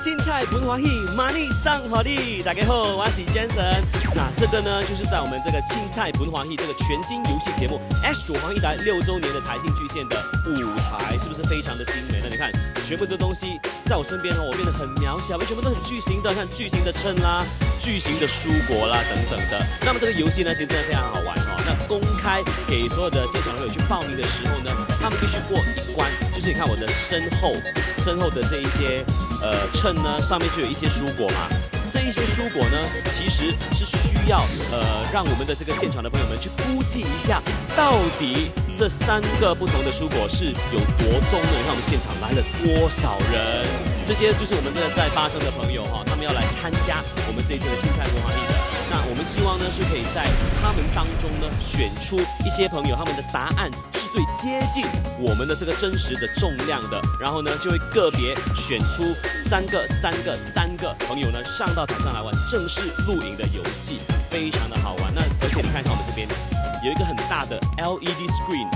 凊彩本欢喜，money 送好你。大家好，我是 Jason。那这个呢，就是在我们这个凊彩本欢喜这个全新游戏节目 H 黄奕台6周年的台庆巨献的舞台，是不是非常的精美？那你看，全部的东西在我身边哦，我变得很渺小，全部都很巨型的，像巨型的秤啦、巨型的蔬果啦等等的。那么这个游戏呢，其实真的非常好玩哦。那公开给所有的现场朋友去报名的时候呢，他们必须过一关，就是你看我的身后的这一些秤呢，上面就有一些蔬果嘛。这一些蔬果呢，其实是需要让我们的这个现场的朋友们去估计一下，到底这3个不同的蔬果是有多重呢？你看我们现场来了多少人？这些就是我们这在巴生的朋友哈，他们要来参加我们这一次的凊彩文化艺的。那我们希望呢，是可以在他们当中呢，选出一些朋友，他们的答案是最接近我们的这个真实的重量的，然后呢，就会个别选出3个朋友呢，上到台上来玩正式录影的游戏，非常的好玩。那而且你看看我们这边有一个很大的 LED screen。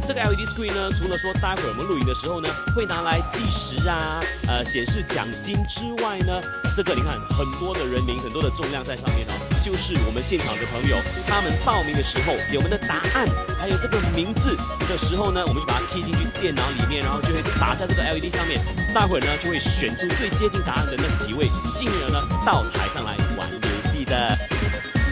这个 LED screen 呢，除了说待会儿我们录影的时候呢，会拿来计时啊，显示奖金之外呢，这个你看很多的人名、很多的重量在上面哦，就是我们现场的朋友他们报名的时候给我们的答案，还有这个名字的时候呢，我们就把它 key 进去电脑里面，然后就会打在这个 LED 上面。待会儿呢，就会选出最接近答案的那几位幸运儿呢，到台上来玩游戏的。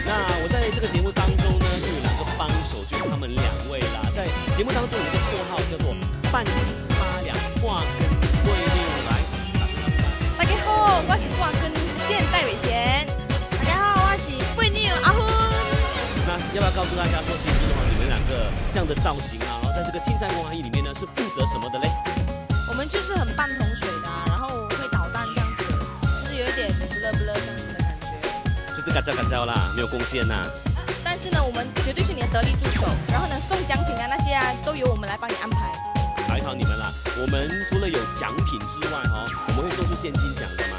那我在这个节目当中呢，就有2个帮手，就是他们2位啦。在节目当中有一个绰号叫做“半斤8两挂根贵六”，来，大家好，我是挂根线戴伟贤。大家好，我是贵妞阿芬。那要不要告诉大家说，其实的话，你们2个这样的造型啊，然后在这个凊彩文化艺里面呢，是负责什么的嘞？我们就是很半桶水的，然后会捣蛋这样子，就是有一点不乐这样子的感觉。就是嘎吱嘎吱啦，没有贡献呐。但是呢，我们绝对是你的得力助手，然后呢，送奖品啊那些啊，都由我们来帮你安排。还靠你们啦！我们除了有奖品之外，我们会送出现金奖的嘛。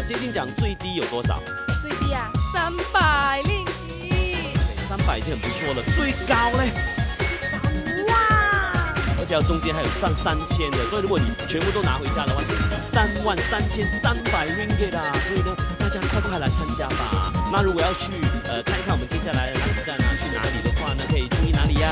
现金奖最低有多少？最低啊，300令吉。300已经很不错了，最高嘞3万，而且中间还有上3000的，所以如果你全部都拿回家的话，就33300 ringgit 啊！所以呢，大家快来参加吧。那如果要去看一看我们接下来的哪里站啊，去哪里的话呢，可以注意哪里呀？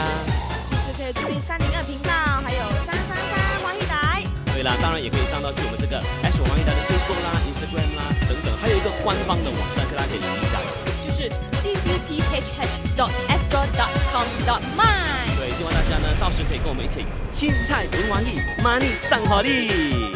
就是可以注意302频道，还有333黄奕台。对啦，当然也可以上到去我们这个 H 黄奕台的 Facebook 啦、Instagram 啦等等，还有一个官方的网站，大家可以留意一下，就是 ccphh.astro.com.my。对，希望大家呢到时可以跟我们一起凊彩文化艺，money 送好你。